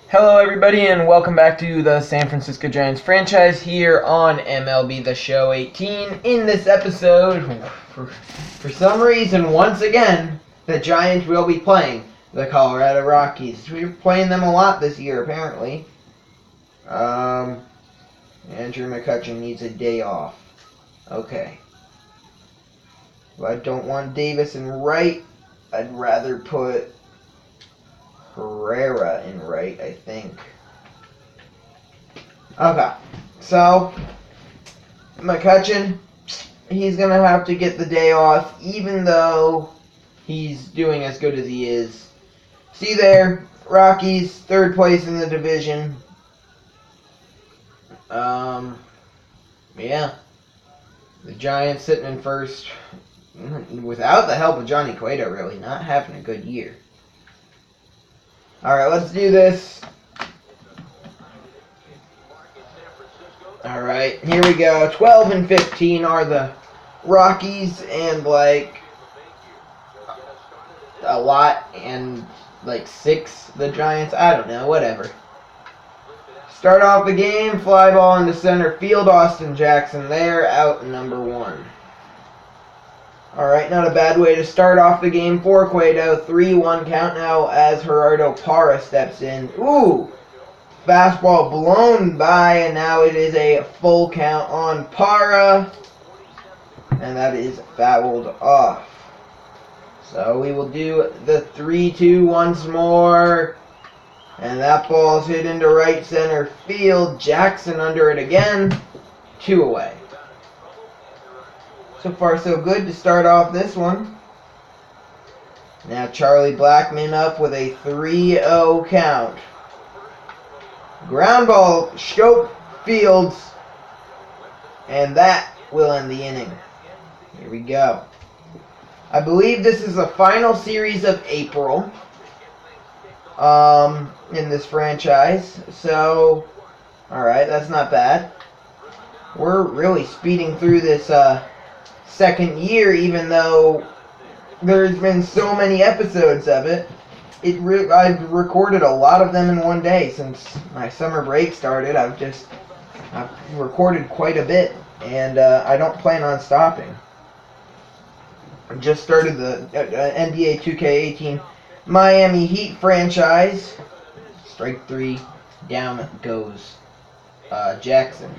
Hello, everybody, and welcome back to the San Francisco Giants franchise here on MLB The Show 18. In this episode, for some reason, once again, the Giants will be playing the Colorado Rockies. We're playing them a lot this year, apparently. Andrew McCutchen needs a day off. Okay. Well, I don't want Davis in right. I'd rather put Herrera in right, I think. Okay, so McCutchen, he's going to have to get the day off, even though he's doing as good as he is. See there, Rockies, third place in the division. Yeah. The Giants sitting in first without the help of Johnny Cueto, really, not having a good year. Alright, let's do this. Alright, here we go. 12 and 15 are the Rockies, and like a lot, and like 6 the Giants. I don't know, whatever. Start off the game, fly ball into center field. Austin Jackson there, out number 1. Alright, not a bad way to start off the game for Cueto. 3-1 count now as Gerardo Parra steps in. Ooh! Fastball blown by, and now it is a full count on Parra. And that is fouled off. So we will do the 3-2 once more. And that ball's hit into right center field. Jackson under it again. 2 away. So far so good to start off this one. Now Charlie Blackmon up with a 3-0 count. Ground ball, Schoop Fields. And that will end the inning. Here we go. I believe this is the final series of April. In this franchise. So, alright, that's not bad. We're really speeding through this, second year, even though there's been so many episodes of it. I've recorded a lot of them in one day since my summer break started. I've recorded quite a bit, and I don't plan on stopping. I just started the NBA 2K18 Miami Heat franchise. Strike 3, down goes Jackson.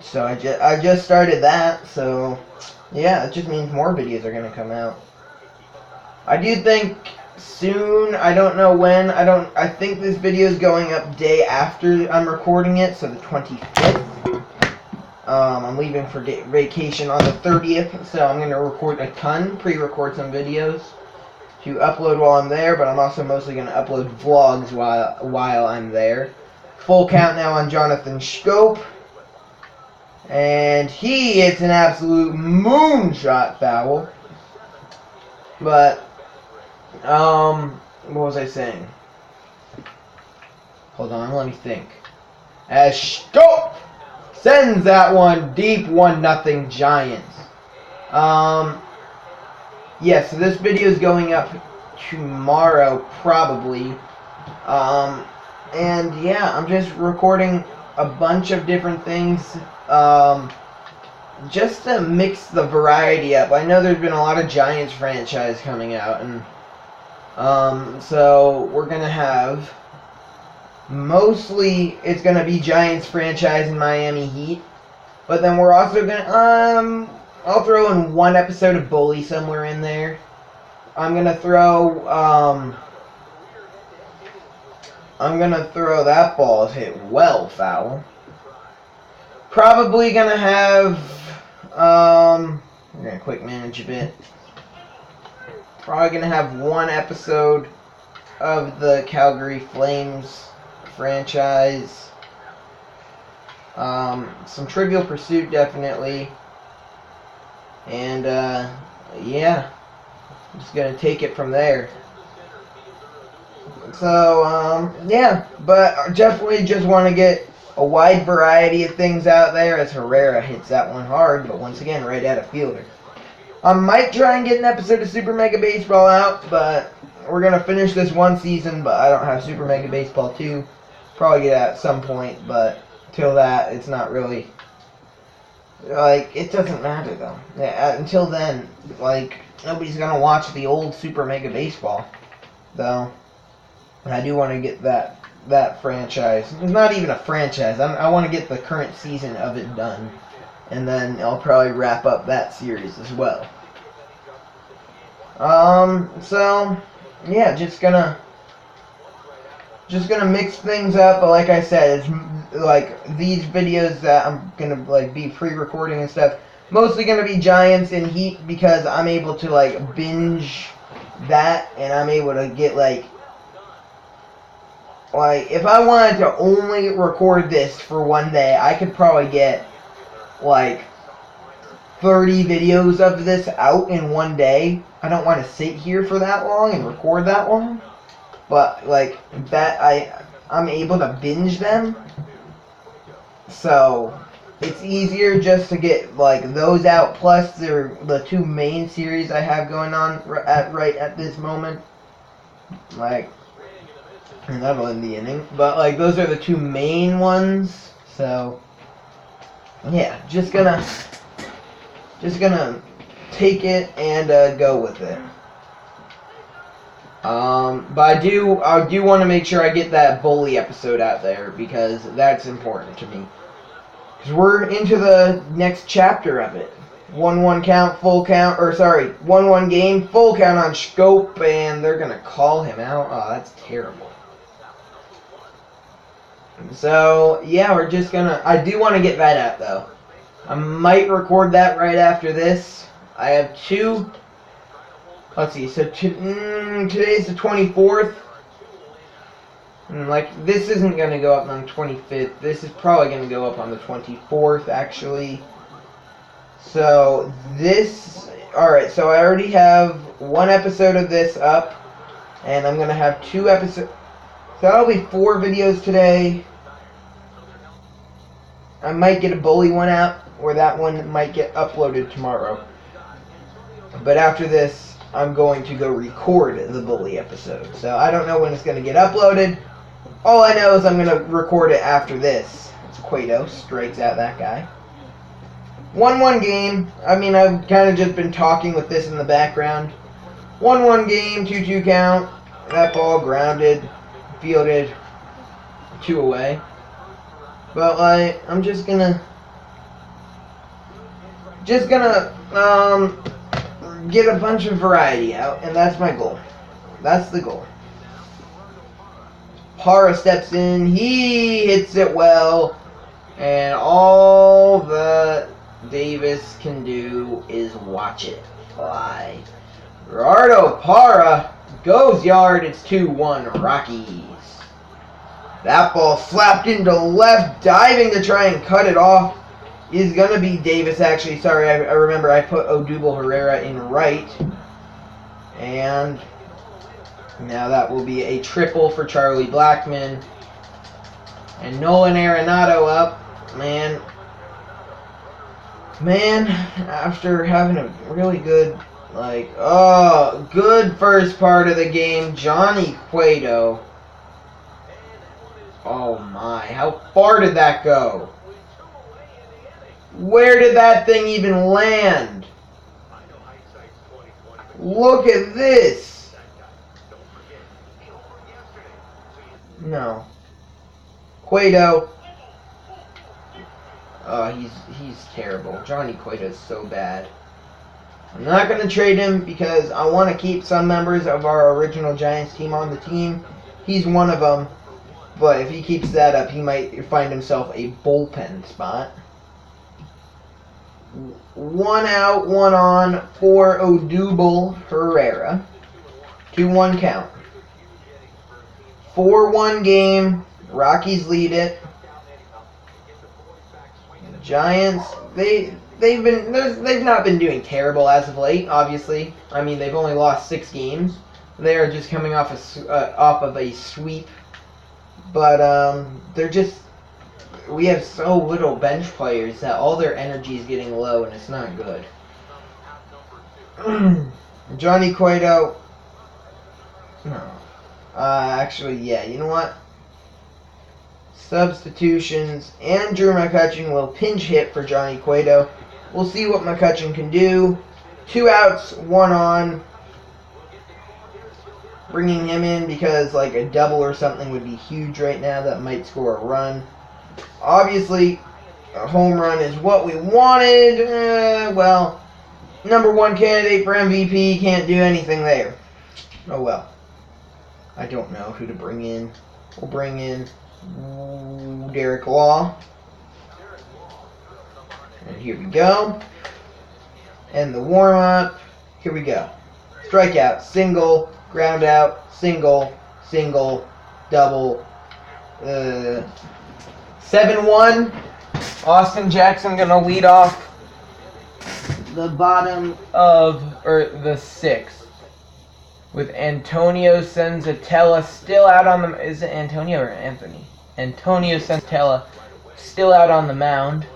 So I just started that, so yeah, it just means more videos are going to come out. I do think soon, I don't know when, I think this video is going up day after I'm recording it, so the 25th. I'm leaving for vacation on the 30th, so I'm going to record a ton, pre-record some videos to upload while I'm there, but I'm also mostly going to upload vlogs while I'm there. Full count now on Jonathan Schoop. And he hits an absolute moonshot foul. But, what was I saying? Hold on, let me think. As Schoop sends that one deep, 1-0 Giants. Yeah, so this video is going up tomorrow, probably. And yeah, I'm just recording a bunch of different things, just to mix the variety up. I know there's been a lot of Giants franchise coming out, and so we're gonna have mostly it's gonna be Giants franchise and Miami Heat, but then we're also gonna I'll throw in one episode of Bully somewhere in there. I'm gonna throw that ball is hit well foul. Probably gonna have we're gonna quick manage a bit. Probably gonna have one episode of the Calgary Flames franchise. Some Trivial Pursuit definitely. And yeah, I'm just gonna take it from there. So yeah, but definitely just want to get a wide variety of things out there as Herrera hits that one hard, but once again, right at a fielder. I might try and get an episode of Super Mega Baseball out, but we're going to finish this one season, but I don't have Super Mega Baseball 2. Probably get it at some point, but till that, it's not really, like, it doesn't matter though. Yeah, until then, like, nobody's gonna watch the old Super Mega Baseball, though. I do want to get that franchise. It's not even a franchise. I want to get the current season of it done, and then I'll probably wrap up that series as well. So yeah, just gonna mix things up. But like I said, it's like these videos that I'm gonna like be pre-recording and stuff. Mostly gonna be Giants and Heat because I'm able to like binge that, and I'm able to get like if I wanted to only record this for one day, I could probably get like 30 videos of this out in one day. I don't want to sit here for that long and record that long, but like that I'm able to binge them, so it's easier just to get like those out. Plus they're the two main series I have going on right at this moment, like, and that'll end the inning, but like those are the two main ones. So yeah, just gonna take it and go with it. But I do want to make sure I get that bully episode out there because that's important to me. Because we're into the next chapter of it. 1-1 count, full count, or sorry, 1-1 game, full count on Scope, and they're gonna call him out. Oh, that's terrible. So yeah, we're just gonna. I do want to get that out though. I might record that right after this. I have two. Let's see. So today's the 24th. Like this isn't gonna go up on the 25th. This is probably gonna go up on the 24th actually. So this. All right. So I already have one episode of this up, and I'm gonna have 2 episodes. So that'll be 4 videos today. I might get a bully one out, or that one might get uploaded tomorrow. But after this, I'm going to go record the bully episode. So I don't know when it's going to get uploaded. All I know is I'm going to record it after this. It's Cueto, strikes out that guy. 1-1 game. I mean, I've kind of just been talking with this in the background. 1-1 game, 2-2 count. That ball grounded. Fielded 2 away. But like I'm just gonna get a bunch of variety out, and that's my goal. That's the goal. Parra steps in, he hits it well, and all that Davis can do is watch it fly. Gerardo Parra goes yard. It's 2-1 Rockies. That ball slapped into left, diving to try and cut it off is going to be Davis, actually. Sorry, I remember I put Odubel Herrera in right. And now that will be a triple for Charlie Blackmon. And Nolan Arenado up. Man, after having a really good, good first part of the game, Johnny Cueto. Oh my, how far did that go? Where did that thing even land? Look at this. No. Cueto. Oh, he's terrible. Johnny Cueto is so bad. I'm not going to trade him because I want to keep some members of our original Giants team on the team. He's one of them. But if he keeps that up, he might find himself a bullpen spot. 1 out, 1 on for Odubel Herrera. 2-1 count. 4-1 game. Rockies lead it. Giants, they've not been doing terrible as of late. Obviously, I mean they've only lost 6 games. They are just coming off of a sweep. But we have so little bench players that all their energy is getting low, and it's not good. Johnny Cueto. No. Actually, yeah. You know what? Substitutions. Andrew McCutchen will pinch hit for Johnny Cueto. We'll see what McCutchen can do. 2 outs, 1 on. Bringing him in because like a double or something would be huge right now. That might score a run. Obviously, a home run is what we wanted. Well, number 1 candidate for MVP can't do anything there. Oh well. I don't know who to bring in. We'll bring in Derek Law. And here we go. And the warm-up. Here we go. Strikeout, single, ground out, single, single, double. 7-1. Austin Jackson gonna lead off the bottom of, or the 6th. With Antonio Senzatella still out on the... Is it Antonio or Anthony? Antonio Senzatella still out on the mound.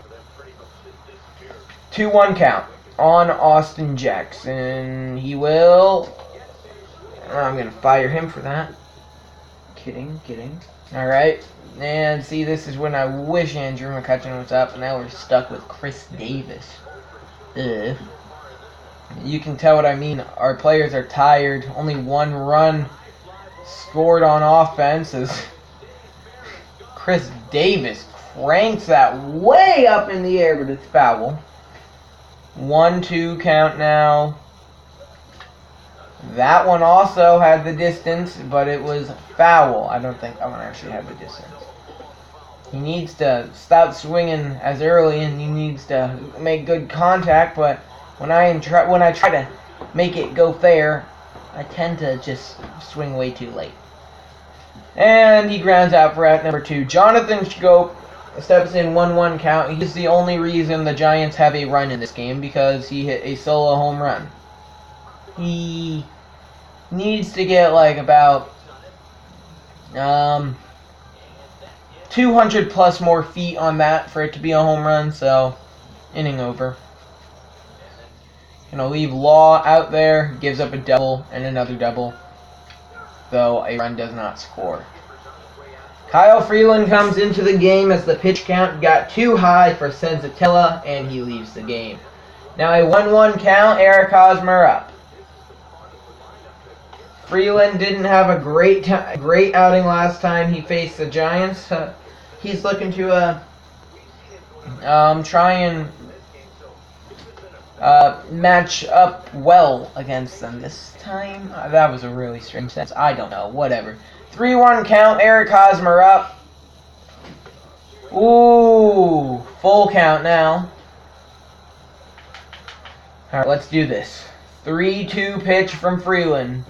2-1 count on Austin Jackson. He will... I'm going to fire him for that. Kidding. Alright. And see, this is when I wish Andrew McCutchen was up. And now we're stuck with Chris Davis. Ugh. You can tell what I mean. Our players are tired. Only 1 run scored on offense as Chris Davis cranks that way up in the air, but it's foul. 1-2 count now. That one also had the distance, but it was foul. I don't think that one actually had the distance. He needs to stop swinging as early, and he needs to make good contact, but when I try to make it go fair, I tend to just swing way too late. And he grounds out for out number 2. Jonathan Schoop steps in 1-1 count. He's the only reason the Giants have a run in this game because he hit a solo home run. He needs to get like about 200 plus more feet on that for it to be a home run, so inning over. Gonna leave Law out there, gives up a double and another double, though a run does not score. Kyle Freeland comes into the game as the pitch count got too high for Senzatella, and he leaves the game. Now a 1-1 count, Eric Hosmer up. Freeland didn't have a great outing last time he faced the Giants. He's looking to try and match up well against them this time. That was a really strange sentence. I don't know. Whatever. 3-1 count. Eric Hosmer up. Ooh. Full count now. Alright, let's do this. 3-2 pitch from Freeland.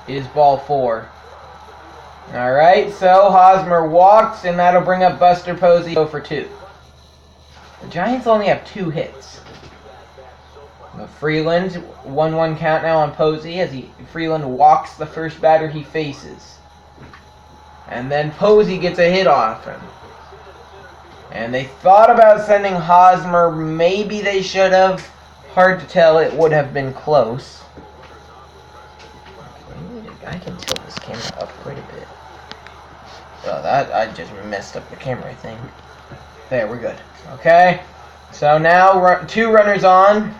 Is ball 4. Alright, so Hosmer walks, and that'll bring up Buster Posey 0 for 2. The Giants only have 2 hits. Freeland, 1-1 count now on Posey as Freeland walks the first batter he faces. And then Posey gets a hit off him. And they thought about sending Hosmer. Maybe they should have. Hard to tell. It would have been close. I can tilt this camera up quite a bit. Oh, I just messed up the camera thing. There, we're good. Okay, so now 2 runners on.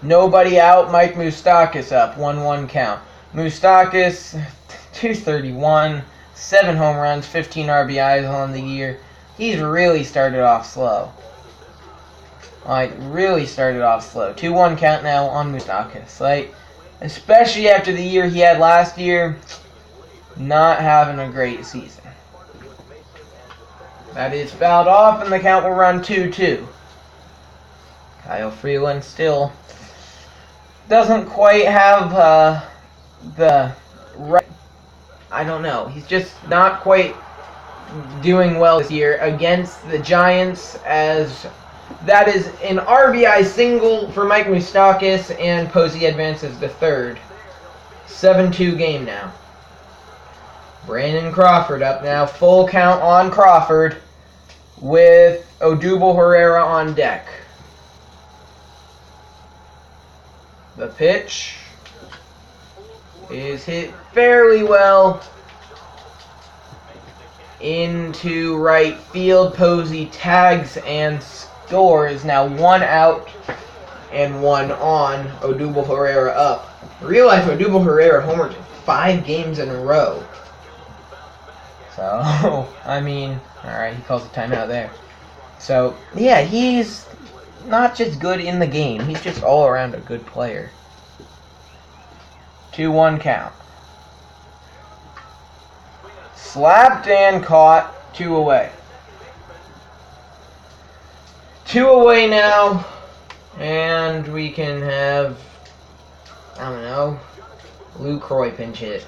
Nobody out. Mike Moustakas up. 1-1 count. Moustakas, 231, 7 home runs, 15 RBIs on the year. He's really started off slow. Like, really started off slow. 2-1 count now on Moustakas. Like, especially after the year he had last year, not having a great season. That is fouled off, and the count will run 2-2. Kyle Freeland still doesn't quite have the right... I don't know. He's just not quite doing well this year against the Giants, as that is an RBI single for Mike Moustakas, and Posey advances to 3rd. 7-2 game now. Brandon Crawford up now. Full count on Crawford with Odubel Herrera on deck. The pitch is hit fairly well into right field. Posey tags and scores. Now 1 out and 1 on. Odubel Herrera up. Real life Odubel Herrera homered 5 games in a row. So, I mean, alright, he calls a timeout there. So, yeah, he's not just good in the game, he's just all around a good player. 2-1 count. Slapped and caught. 2 away. 2 away now. And we can have, I don't know, Lucroy pinch hit.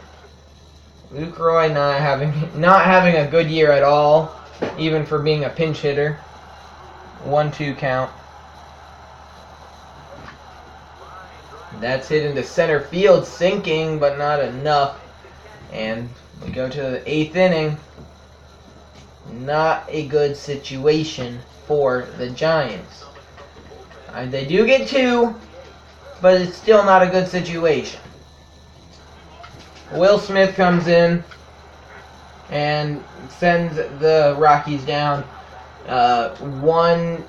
Lucroy not having a good year at all, even for being a pinch hitter. 1-2 count. That's hit into center field, sinking, but not enough. And we go to the 8th inning. Not a good situation for the Giants. They do get 2, but it's still not a good situation. Will Smith comes in and sends the Rockies down 1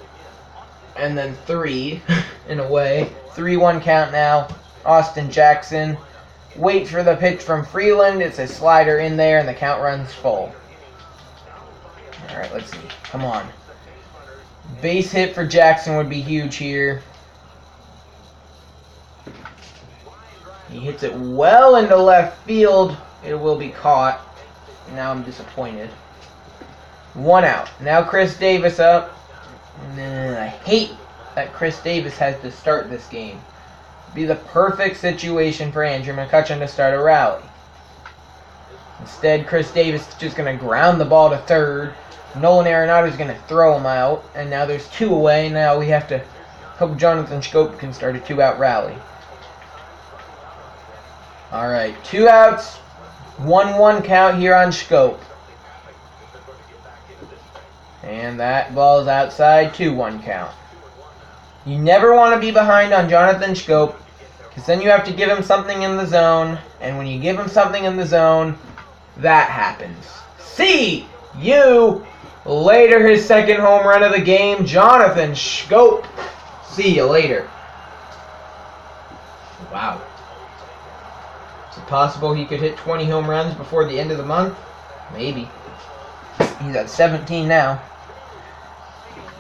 and then 3 in a way. 3-1 count now. Austin Jackson. Wait for the pitch from Freeland. It's a slider in there and the count runs full. Alright, let's see. Come on. Base hit for Jackson would be huge here. He hits it well into left field. It will be caught. Now I'm disappointed. 1 out. Now Chris Davis up. I hate that Chris Davis has to start this game. Be the perfect situation for Andrew McCutchen to start a rally. Instead, Chris Davis is just going to ground the ball to third. Nolan Arenado is going to throw him out. And now there's 2 away. Now we have to hope Jonathan Schoop can start a 2-out rally. Alright, 2 outs. 1-1 count here on Schoop. And that ball's outside. 2-1 count. You never want to be behind on Jonathan Schoop, because then you have to give him something in the zone. And when you give him something in the zone, that happens. See you later. His 2nd home run of the game, Jonathan Schoop. See you later. Wow. Is it possible he could hit 20 home runs before the end of the month? Maybe. He's at 17 now.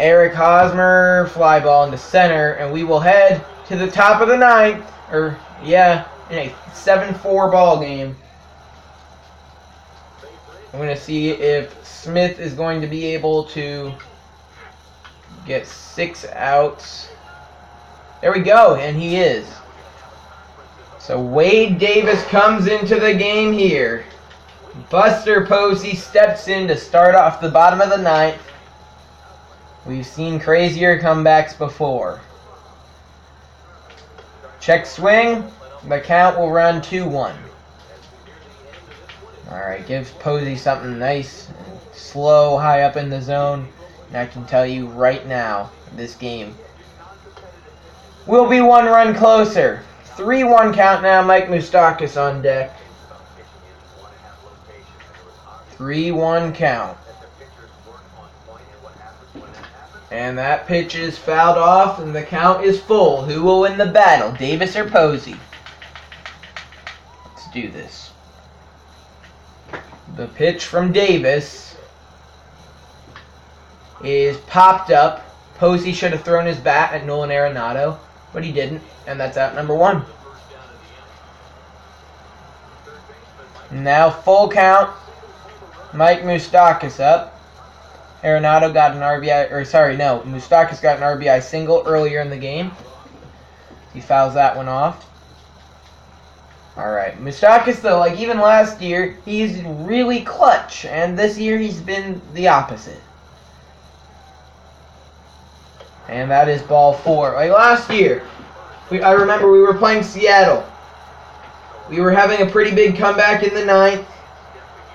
Eric Hosmer, fly ball into center, and we will head to the top of the 9th. In a 7-4 ball game. I'm going to see if Smith is going to be able to get 6 outs. There we go, and he is. So Wade Davis comes into the game here. Buster Posey steps in to start off the bottom of the 9th. We've seen crazier comebacks before. Check swing. The count will run 2-1. Alright, gives Posey something nice and slow, high up in the zone. And I can tell you right now, this game will be 1 run closer. 3-1 count now, Mike Moustakas on deck. 3-1 count. And that pitch is fouled off, and the count is full. Who will win the battle, Davis or Posey? Let's do this. The pitch from Davis is popped up. Posey should have thrown his bat at Nolan Arenado, but he didn't, and that's out number 1. Now full count. Mike Moustakas up. Arenado got an RBI, Moustakas got an RBI single earlier in the game. He fouls that one off. Alright, Moustakas though, like even last year, he's really clutch, and this year he's been the opposite. And that is ball 4. Like last year, I remember we were playing Seattle. We were having a pretty big comeback in the 9th,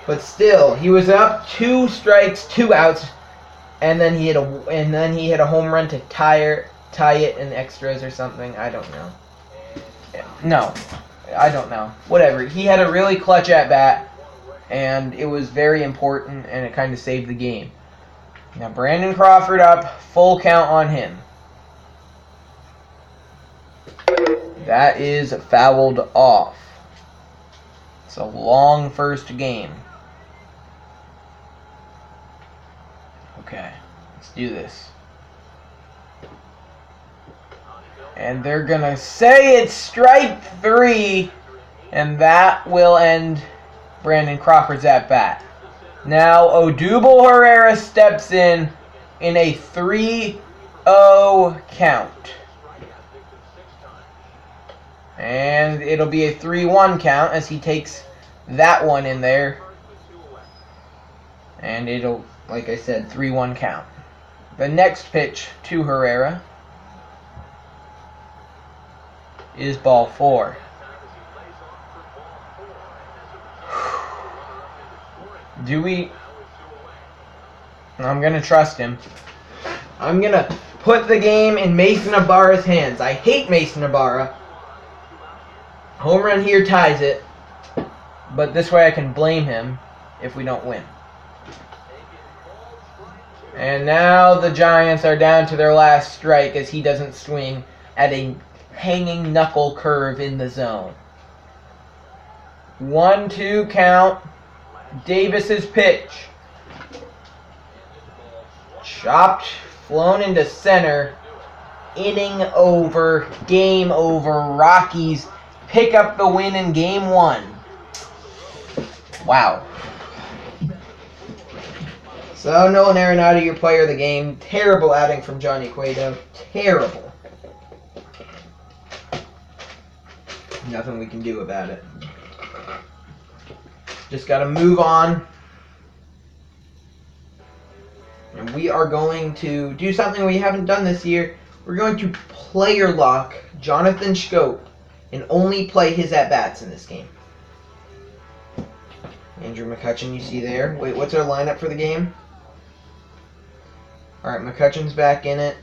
but still, he was up 2 strikes, 2 outs, and then he hit a home run to tie it in extras or something. I don't know. No, I don't know. Whatever. He had a really clutch at bat, and it was very important, and it kind of saved the game. Now Brandon Crawford up, full count on him. That is fouled off. It's a long first game. Okay, let's do this. And they're going to say it's strike 3, and that will end Brandon Crawford's at-bat. Now Odubel Herrera steps in a 3-0 count. And it'll be a 3-1 count as he takes that one in there. And it'll, like I said, 3-1 count. The next pitch to Herrera is ball 4. I'm going to trust him. I'm going to put the game in Mason Ibarra's hands. I hate Mason Ibarra. Home run here ties it. But this way I can blame him if we don't win. And now the Giants are down to their last strike as he doesn't swing at a hanging knuckle curve in the zone. 1-2 count. Davis's pitch. Chopped, flown into center. Inning over, game over. Rockies pick up the win in game 1. Wow. So Nolan Arenado, your player of the game. Terrible outing from Johnny Cueto. Terrible. Nothing we can do about it. Just got to move on. And we are going to do something we haven't done this year. We're going to player lock Jonathan Schoop and only play his at-bats in this game. Andrew McCutchen, you see there. Wait, what's our lineup for the game? Alright, McCutchen's back in it.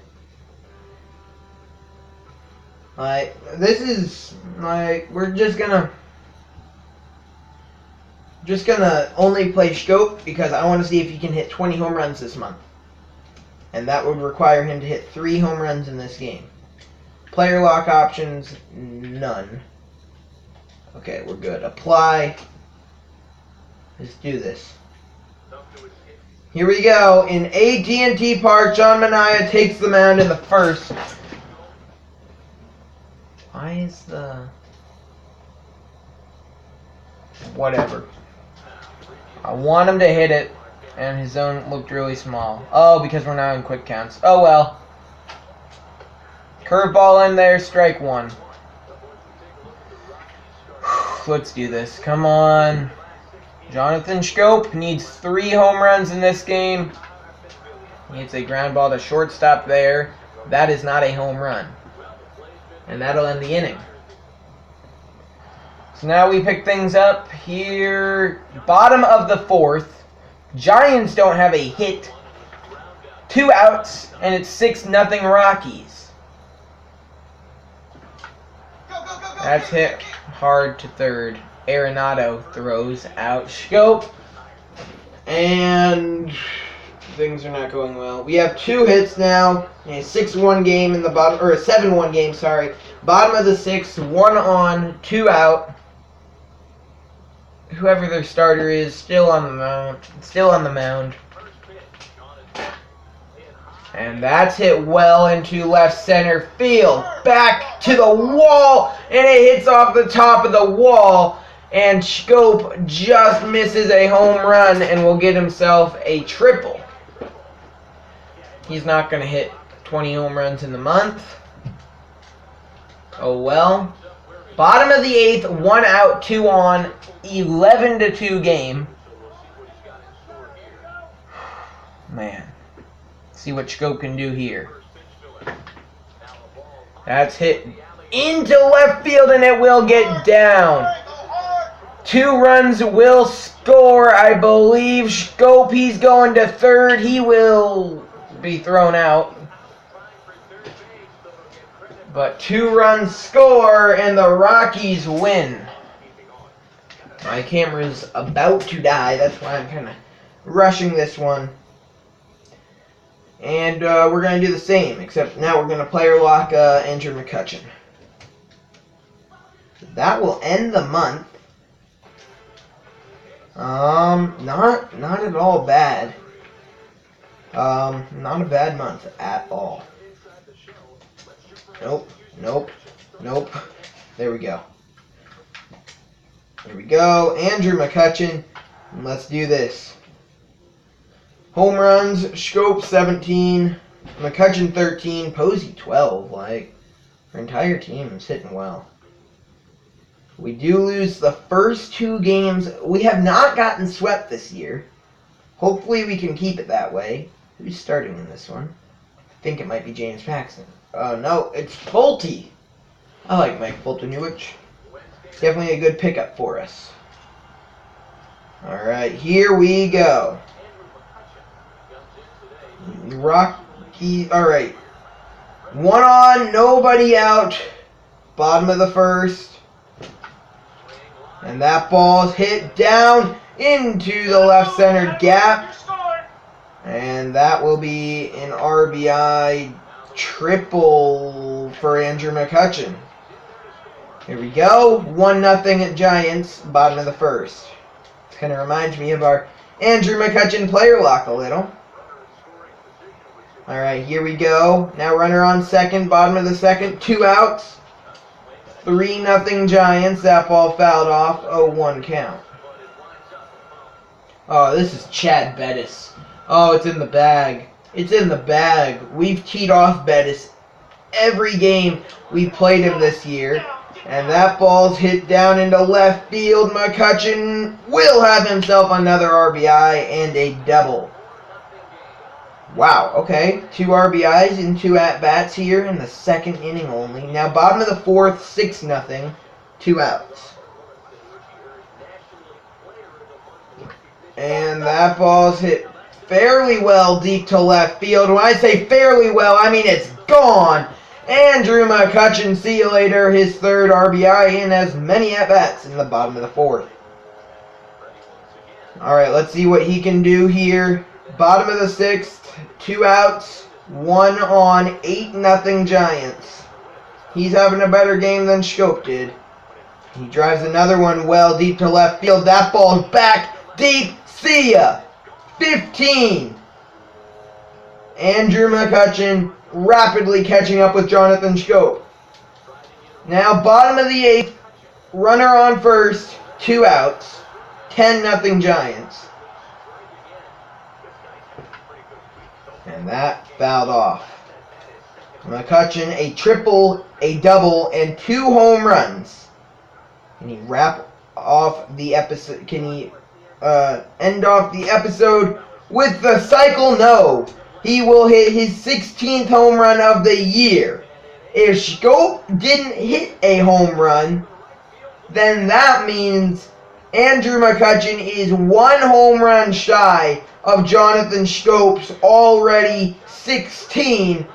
This is, we're just gonna only play Schoop because I want to see if he can hit 20 home runs this month. And that would require him to hit 3 home runs in this game. Player lock options, none. Okay, we're good. Apply. Let's do this. Here we go. In AT&T Park, John Manaea takes the mound in the first. Why is the... Whatever. I want him to hit it, and his zone looked really small. Oh, because we're now in quick counts. Oh, well. Curveball in there, strike 1. Let's do this. Come on. Jonathan Schoop needs 3 home runs in this game. He hits a ground ball to shortstop there. That is not a home run. And that'll end the inning. So now we pick things up here. Bottom of the 4th. Giants don't have a hit. 2 outs, and it's 6-0 Rockies. That's hit hard to third. Arenado throws out Schoop. And things are not going well. We have 2 hits now. A 6-1 game in the bottom, or a 7-1 game, sorry. Bottom of the 6th, 1 on, 2 out. Whoever their starter is, still on the mound. And that's hit well into left center field. Back to the wall, and it hits off the top of the wall. And Schoop just misses a home run and will get himself a triple. He's not going to hit 20 home runs in the month. Oh well. Bottom of the 8th, 1 out, 2 on, 11-2 game. Man. See what Schoop can do here. That's hit into left field, and it will get down. 2 runs will score, I believe. Schoop, he's going to third. He will be thrown out. But 2 runs score, and the Rockies win. My camera's about to die. That's why I'm kind of rushing this one. And we're going to do the same, except now we're going to player lock Andrew McCutchen. That will end the month. Not at all bad. Not a bad month at all. Nope. There we go. There we go. Andrew McCutchen. And let's do this. Home runs, Scope 17, McCutchen 13, Posey 12. Like, our entire team is hitting well. We do lose the first 2 games. We have not gotten swept this year. Hopefully we can keep it that way. Who's starting in this one? I think it might be James Paxton. Oh no, it's Fulte. I like Mike Fultonewicz. Definitely a good pickup for us. Alright, here we go. Rocky, alright. 1 on, nobody out. Bottom of the first. And that ball's hit down into the left center gap. And that will be an RBI triple for Andrew McCutchen. Here we go. 1-0 at Giants, bottom of the first. This kind of reminds me of our Andrew McCutchen player lock a little. Alright, here we go. Now runner on second, bottom of the second, 2 outs. 3-0 Giants. That ball fouled off. 0-1 count. Oh, this is Chad Bettis. Oh, it's in the bag. It's in the bag. We've teed off Bettis every game we've played him this year. And that ball's hit down into left field. McCutchen will have himself another RBI and a double. Wow, okay. 2 RBIs and 2 at-bats here in the second inning only. Now, bottom of the fourth, 6-0, 2 outs. And that ball's hit fairly well deep to left field. When I say fairly well, I mean it's gone. Andrew McCutchen, see you later. His 3rd RBI and as many at-bats in the bottom of the fourth. Alright, let's see what he can do here. Bottom of the 6th, 2 outs, 1 on, 8-0 Giants. He's having a better game than Schoop did. He drives another one well deep to left field. That ball's back deep. See ya. 15. Andrew McCutchen rapidly catching up with Jonathan Schoop. Now bottom of the 8th, runner on first, 2 outs, 10-0 Giants. And that fouled off. McCutchen, a triple, a double, and 2 home runs. Can he wrap off the episode? Can he end off the episode with the cycle? No. He will hit his 16th home run of the year. If Schoop didn't hit a home run, then that means Andrew McCutchen is 1 home run shy of Jonathan Schoop's already 16.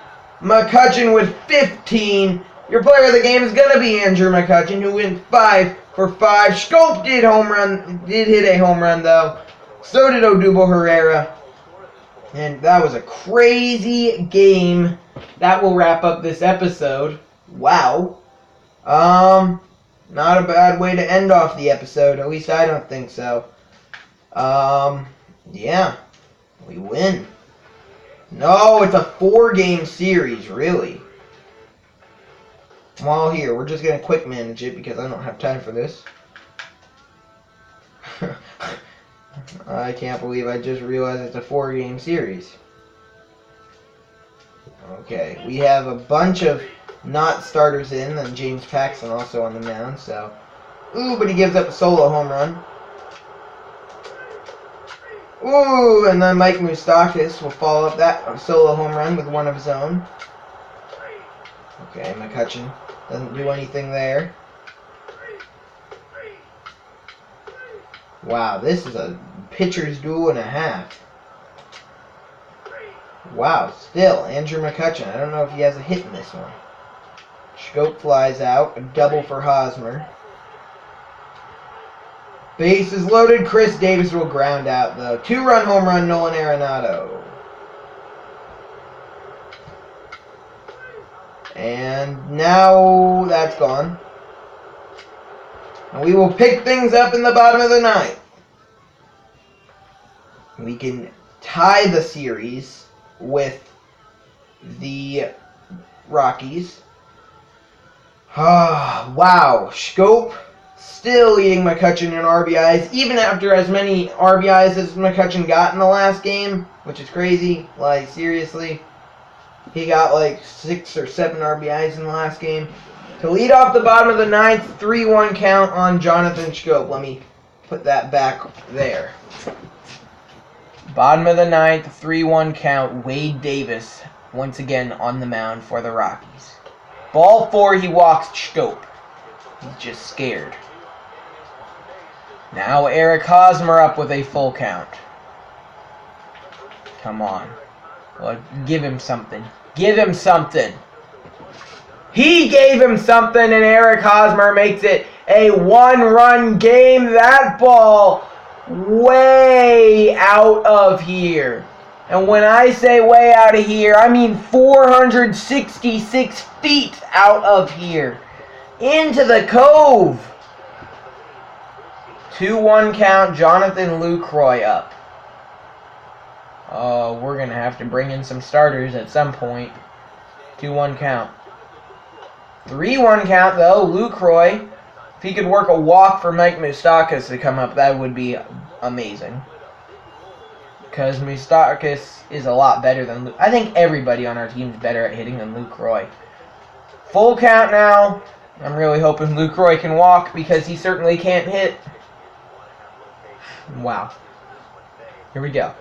McCutchen with 15. Your player of the game is going to be Andrew McCutchen, who went 5 for 5. Schoop did hit a home run, though. So did Odubel Herrera. And that was a crazy game. That will wrap up this episode. Wow. Not a bad way to end off the episode. At least I don't think so. Yeah. We win. No, it's a 4-game series, really. Well, here, we're just going to quick manage it because I don't have time for this. I can't believe I just realized it's a 4-game series. Okay, we have a bunch of not starters in, and James Paxton also on the mound, so... Ooh, but he gives up a solo home run. Ooh, and then Mike Moustakas will follow up that solo home run with one of his own. Okay, McCutchen doesn't do anything there. Wow, this is a pitcher's duel and a half. Wow, still, Andrew McCutchen. I don't know if he has a hit in this one. Schoop flies out, a double for Hosmer. Bases loaded. Chris Davis will ground out the 2-run home run, Nolan Arenado. And now that's gone. And we will pick things up in the bottom of the ninth. We can tie the series with the Rockies. Wow. Schoop still leading McCutchen in RBIs, even after as many RBIs as McCutchen got in the last game, which is crazy. Like, seriously. He got like 6 or 7 RBIs in the last game. To lead off the bottom of the ninth, 3-1 count on Jonathan Schoop. Let me put that back there. Bottom of the ninth, 3-1 count. Wade Davis once again on the mound for the Rockies. Ball 4, he walks Schoop. He's just scared. Now Eric Hosmer up with a full count. Come on. Well, give him something. Give him something. He gave him something, and Eric Hosmer makes it a 1-run game. That ball way out of here. And when I say way out of here, I mean 466 feet out of here. Into the cove. 2-1 count, Jonathan Lucroy up. Oh, we're going to have to bring in some starters at some point. 2-1 count. 3-1 count, though. Lucroy, if he could work a walk for Mike Moustakas to come up, that would be amazing. Because Moustakas is a lot better than Luke. I think everybody on our team is better at hitting than Lucroy. Full count now. I'm really hoping Lucroy can walk because he certainly can't hit. Wow. Here we go.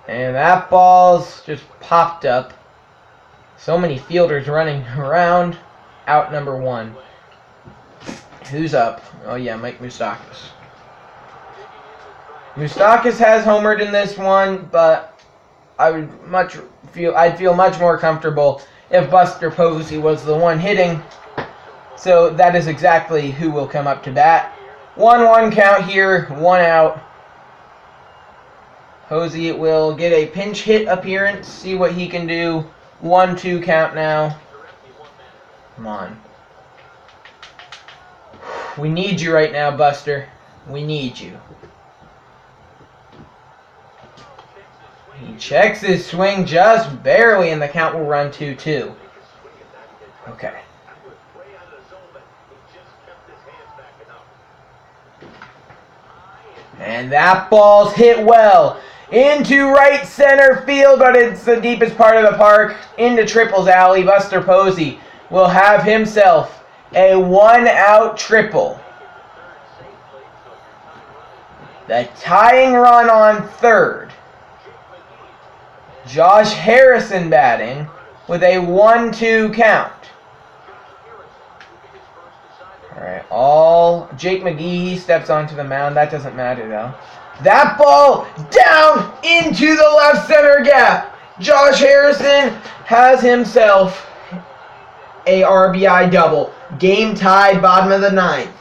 And that ball's just popped up. So many fielders running around. Out number 1. Who's up? Oh yeah, Mike Moustakas. Moustakas has homered in this one, but I'd feel much more comfortable if Buster Posey was the one hitting. So that is exactly who will come up to bat. 1-1 count here, 1 out. Posey will get a pinch hit appearance, see what he can do. 1-2 count now. Come on. We need you right now, Buster. We need you. He checks his swing just barely, and the count will run 2-2. Okay. And that ball's hit well. Into right center field, but it's the deepest part of the park. Into Triples Alley. Buster Posey will have himself a 1-out triple. The tying run on third. Josh Harrison batting with a 1-2 count. Alright, Jake McGee steps onto the mound. That doesn't matter though. That ball down into the left center gap. Josh Harrison has himself a RBI double. Game tied, bottom of the ninth.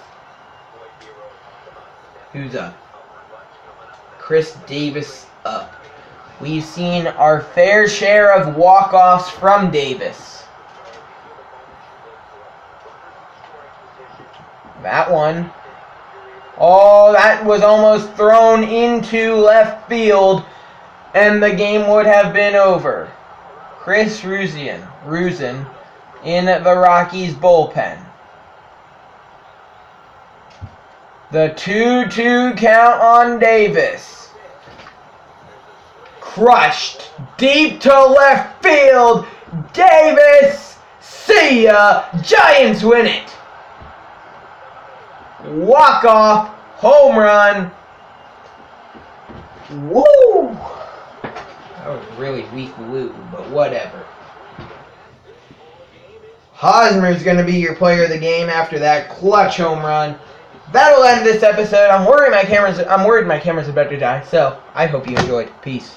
Who's up? Chris Davis up. We've seen our fair share of walk-offs from Davis. That one. Oh, that was almost thrown into left field, and the game would have been over. Chris Rusin in the Rockies bullpen. The 2-2 count on Davis. Crushed deep to left field. Davis, see ya. Giants win it. Walk-off, home run. Woo! That was really weak woo, but whatever. Hosmer's going to be your player of the game after that clutch home run. That'll end this episode. I'm worried my camera's about to die, so I hope you enjoyed. Peace.